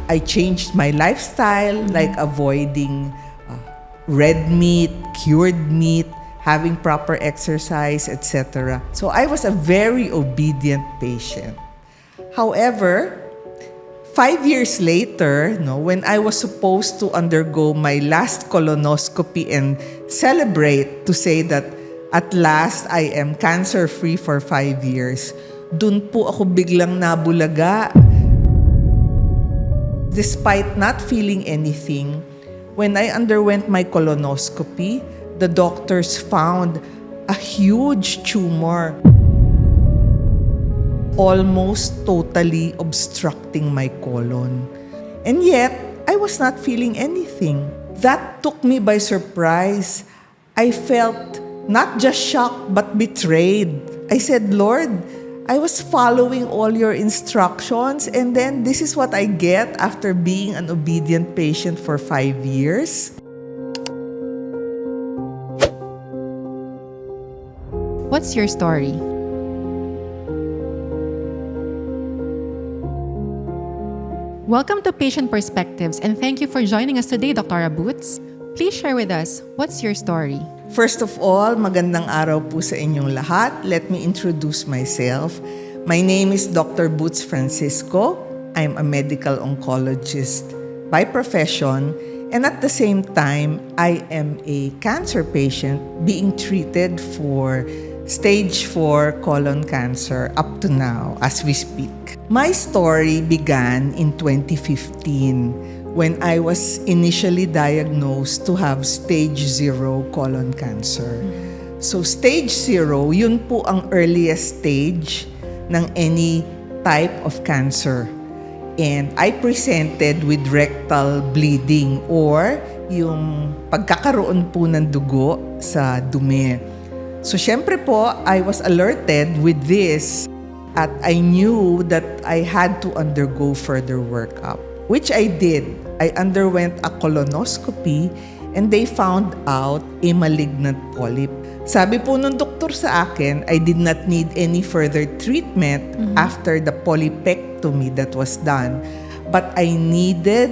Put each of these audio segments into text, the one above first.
I changed my lifestyle, like avoiding red meat, cured meat, having proper exercise, etc. So I was a very obedient patient. However, 5 years later, when I was supposed to undergo my last colonoscopy and celebrate to say that at last I am cancer-free for 5 years, dun po ako biglang nabulaga. Despite not feeling anything, when I underwent my colonoscopy, the doctors found a huge tumor almost totally obstructing my colon. And yet, I was not feeling anything. That took me by surprise. I felt not just shocked but betrayed. I said, Lord, I was following all your instructions, and then this is what I get after being an obedient patient for 5 years. What's your story? Welcome to Patient Perspectives, and thank you for joining us today, Dr. Boots. Please share with us, what's your story? First of all, magandang araw po sa inyong lahat. Let me introduce myself. My name is Dr. Boots Francisco. I'm a medical oncologist by profession, and at the same time, I am a cancer patient being treated for stage 4 colon cancer up to now as we speak. My story began in 2015 when I was initially diagnosed to have stage 0 colon cancer. So stage 0, yun po ang earliest stage ng any type of cancer. And I presented with rectal bleeding or yung pagkakaroon po ng dugo sa dumi. So syempre po, I was alerted with this at I knew that I had to undergo further workup, which I did. I underwent a colonoscopy and they found out a malignant polyp. Sabi po nung doktor sa akin, I did not need any further treatment after the polypectomy that was done. But I needed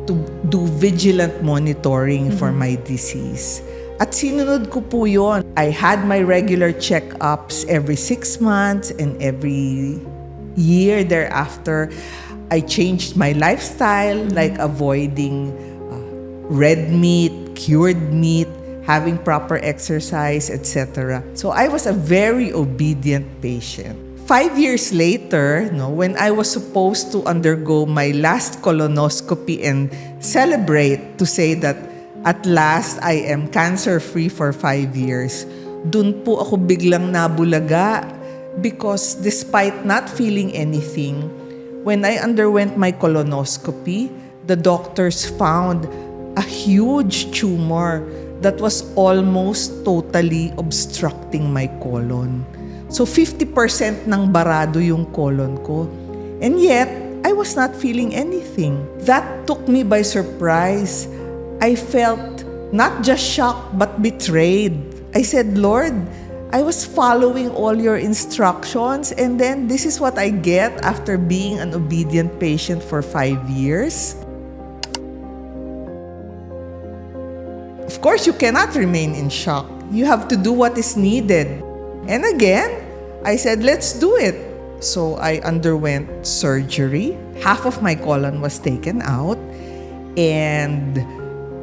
to do vigilant monitoring for my disease. At sinunod ko po yun. I had my regular checkups every 6 months and every year thereafter. I changed my lifestyle, like avoiding red meat, cured meat, having proper exercise, etc. So I was a very obedient patient. 5 years later, when I was supposed to undergo my last colonoscopy and celebrate to say that at last I am cancer-free for 5 years, dun po ako biglang nabulaga because despite not feeling anything, when I underwent my colonoscopy, the doctors found a huge tumor that was almost totally obstructing my colon. So 50% ng barado yung colon ko. And yet, I was not feeling anything. That took me by surprise. I felt not just shocked but betrayed. I said, Lord, I was following all your instructions, and then this is what I get after being an obedient patient for 5 years. Of course, you cannot remain in shock. You have to do what is needed. And again, I said, let's do it. So I underwent surgery. Half of my colon was taken out, and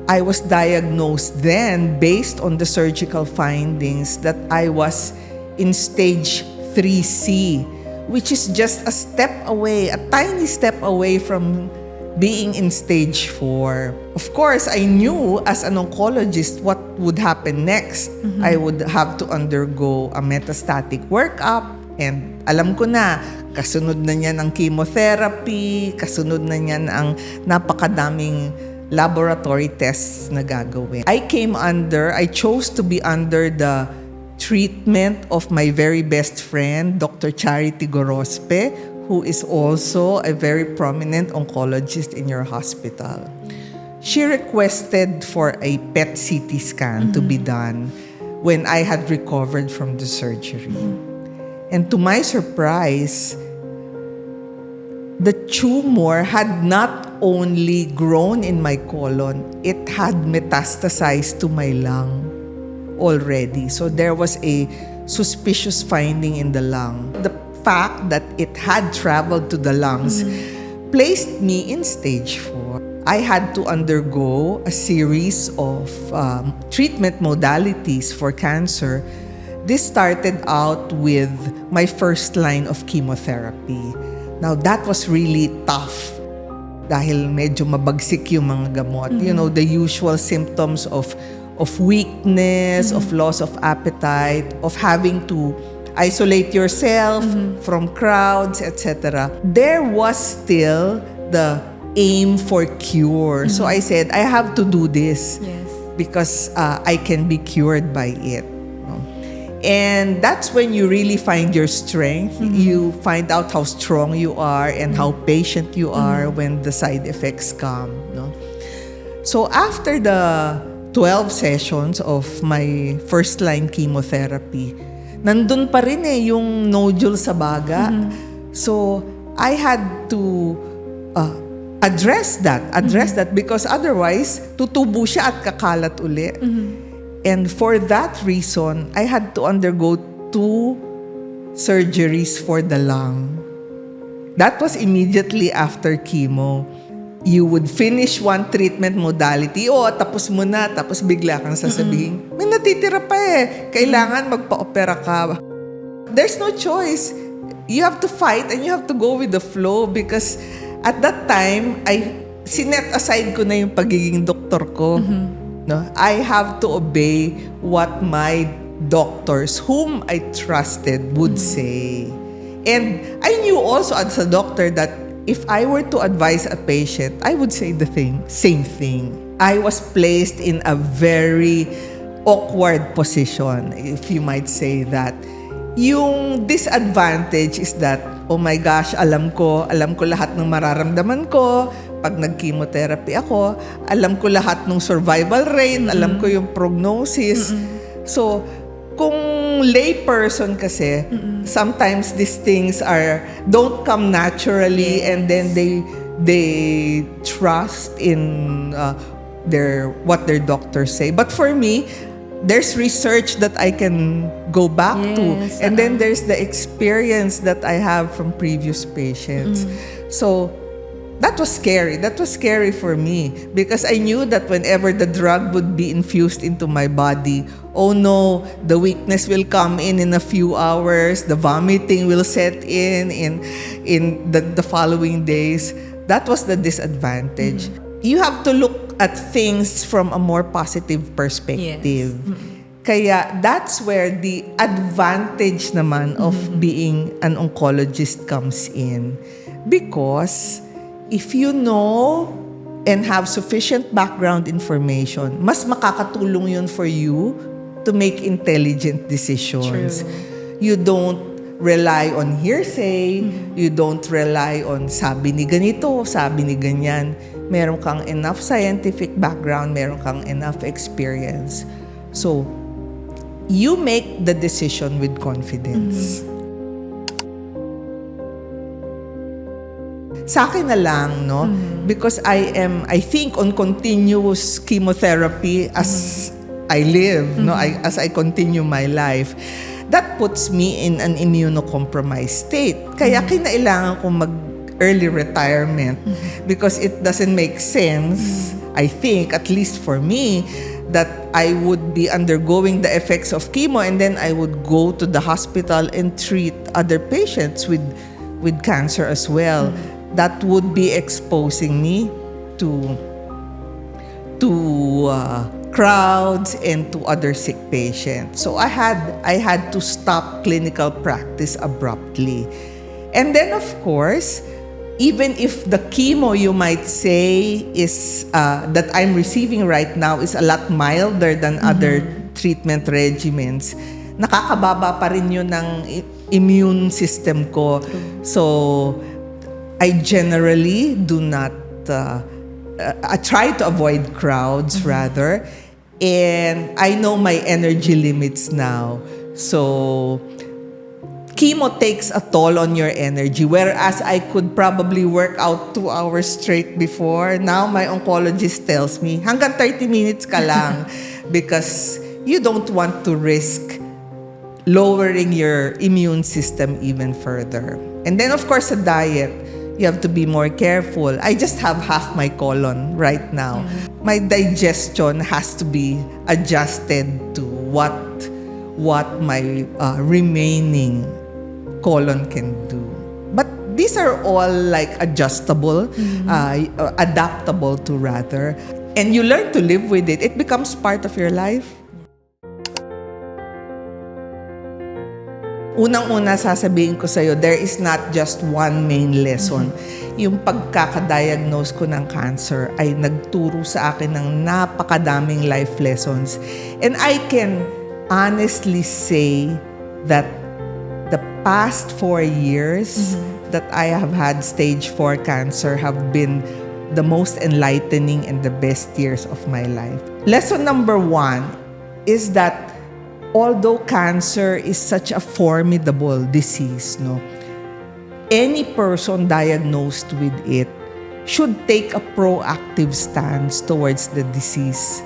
I was diagnosed then based on the surgical findings that I was in stage 3C, which is just a step away, a tiny step away from being in stage 4. Of course, I knew as an oncologist what would happen next. I would have to undergo a metastatic workup, and alam ko na, kasunod na niyan ang chemotherapy, kasunod na niyan ang napakadaming laboratory tests na gagawin. I chose to be under the treatment of my very best friend, Dr. Charity Gorospe, who is also a very prominent oncologist in your hospital. She requested for a PET CT scan to be done when I had recovered from the surgery. And to my surprise, the tumor had not only grown in my colon, it had metastasized to my lung already. So there was a suspicious finding in the lung. The fact that it had traveled to the lungs placed me in stage 4. I had to undergo a series of treatment modalities for cancer. This started out with my first line of chemotherapy. Now, that was really tough dahil medyo mabagsik yung mga gamot. You know, the usual symptoms of weakness, of loss of appetite, of having to isolate yourself from crowds, etc. There was still the aim for cure. So I said, I have to do this because I can be cured by it. And that's when you really find your strength. You find out how strong you are and how patient you are when the side effects come. No? So after the 12 sessions of my first-line chemotherapy, nandun pa rin yung nodule sa baga. So I had to address that because otherwise, tutubo siya at kakalat uli. And for that reason, I had to undergo 2 surgeries for the lung. That was immediately after chemo. You would finish one treatment modality, tapos mo na, tapos bigla kang sasabihin, may natitira pa kailangan magpa-opera ka. There's no choice. You have to fight and you have to go with the flow because at that time, sinet aside ko na yung pagiging doktor ko. No, I have to obey what my doctors, whom I trusted, would say. And I knew also as a doctor that if I were to advise a patient, I would say the same thing. I was placed in a very awkward position, if you might say that. Yung disadvantage is that, oh my gosh, alam ko lahat ng mararamdaman ko. Pag nag-chemotherapy ako, alam ko lahat ng survival rate, alam ko yung prognosis. So, kung lay person kasi, sometimes these things don't come naturally and then they trust in what their doctors say. But for me, there's research that I can go back to. And then there's the experience that I have from previous patients. So, that was scary. That was scary for me because I knew that whenever the drug would be infused into my body, oh no, the weakness will come in a few hours, the vomiting will set in the following days. That was the disadvantage. You have to look at things from a more positive perspective. Kaya that's where the advantage naman of being an oncologist comes in. Because if you know and have sufficient background information, mas makakatulong yun for you to make intelligent decisions. True. You don't rely on hearsay. You don't rely on sabi ni ganito, sabi ni ganyan. Meron kang enough scientific background, meron kang enough experience. So, you make the decision with confidence. Sa akin na lang, no? Because I think on continuous chemotherapy as I live, no? As I continue my life, that puts me in an immunocompromised state. Kaya kinailangan ko mag-early retirement because it doesn't make sense, I think, at least for me, that I would be undergoing the effects of chemo and then I would go to the hospital and treat other patients with cancer as well. That would be exposing me to crowds and to other sick patients. So I had to stop clinical practice abruptly. And then of course, even if the chemo you might say is that I'm receiving right now is a lot milder than other treatment regimens, nakakababa pa rin yun ng immune system ko. So I generally do not, I try to avoid crowds rather. And I know my energy limits now. So, chemo takes a toll on your energy. Whereas I could probably work out 2 hours straight before, now my oncologist tells me, hanggang 30 minutes ka lang because you don't want to risk lowering your immune system even further. And then, of course, a diet. You have to be more careful. I just have half my colon right now. My digestion has to be adjusted to what my remaining colon can do. But these are all like adjustable, adaptable to rather. And you learn to live with it. It becomes part of your life. Unang-una sasabihin ko sa'yo, there is not just one main lesson. Yung pagkakadiagnose ko ng cancer ay nagturo sa akin ng napakadaming life lessons. And I can honestly say that the past 4 years that I have had stage 4 cancer have been the most enlightening and the best years of my life. Lesson number 1 is that although cancer is such a formidable disease, any person diagnosed with it should take a proactive stance towards the disease.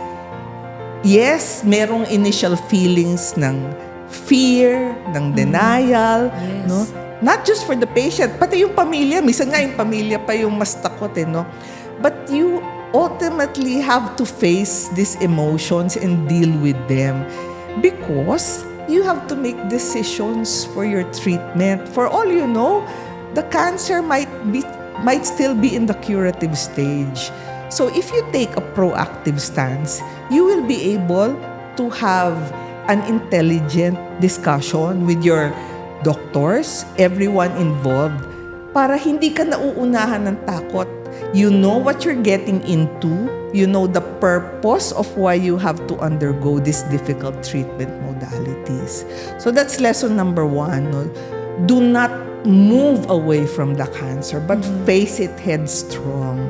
Yes, merong initial feelings ng fear, ng denial, Yes. Not just for the patient, pati yung pamilya. Minsan nga yung pamilya pa yung mas takot, But you ultimately have to face these emotions and deal with them. Because you have to make decisions for your treatment. For all you know, the cancer might still be in the curative stage. So if you take a proactive stance, you will be able to have an intelligent discussion with your doctors, everyone involved, para hindi ka nauunahan ng takot. You know what you're getting into. You know the purpose of why you have to undergo these difficult treatment modalities. So that's lesson number 1. Do not move away from the cancer, but face it headstrong.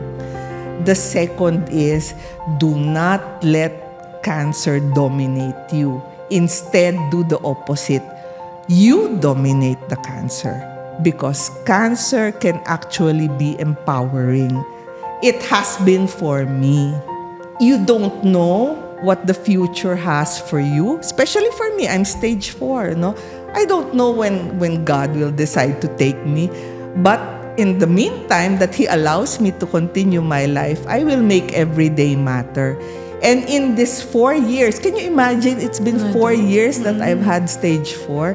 The second is, do not let cancer dominate you. Instead, do the opposite. You dominate the cancer. Because cancer can actually be empowering. It has been for me. You don't know what the future has for you. Especially for me, I'm stage 4, I don't know when God will decide to take me. But in the meantime that He allows me to continue my life, I will make every day matter. And in this 4 years, can you imagine, it's been 4 years that I've had stage 4.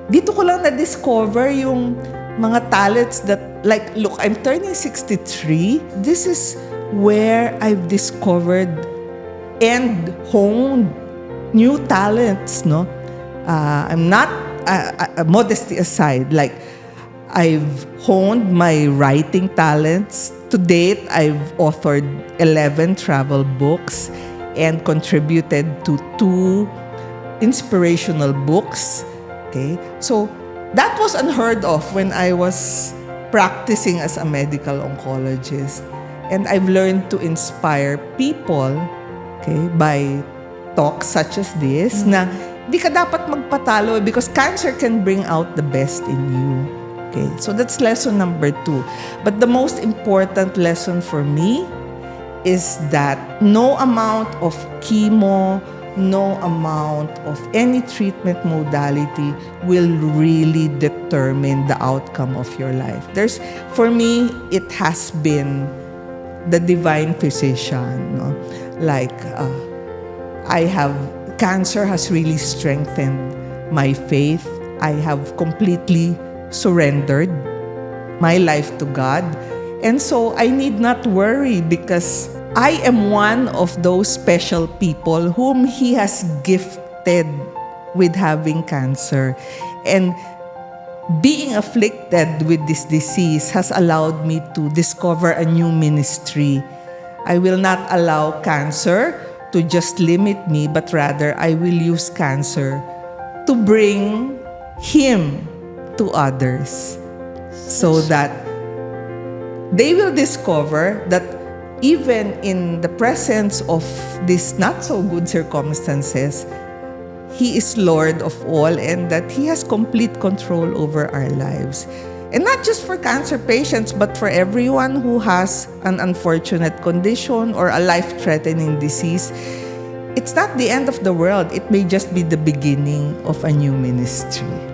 Dito ko lang na-discover yung mga talents that, like, look, I'm turning 63. This is where I've discovered and honed new talents, I'm not, modesty aside, like, I've honed my writing talents. To date, I've authored 11 travel books and contributed to 2 inspirational books. Okay, so that was unheard of when I was practicing as a medical oncologist. And I've learned to inspire people, by talks such as this, na di ka dapat magpatalo because cancer can bring out the best in you. Okay, so that's lesson number 2. But the most important lesson for me is that no amount of chemo, no amount of any treatment modality will really determine the outcome of your life. For me, it has been the divine physician. Like, cancer has really strengthened my faith. I have completely surrendered my life to God. And so I need not worry because I am one of those special people whom He has gifted with having cancer. And being afflicted with this disease has allowed me to discover a new ministry. I will not allow cancer to just limit me, but rather I will use cancer to bring Him to others so that they will discover that even in the presence of these not so good circumstances, He is Lord of all and that He has complete control over our lives. And not just for cancer patients, but for everyone who has an unfortunate condition or a life-threatening disease. It's not the end of the world. It may just be the beginning of a new ministry.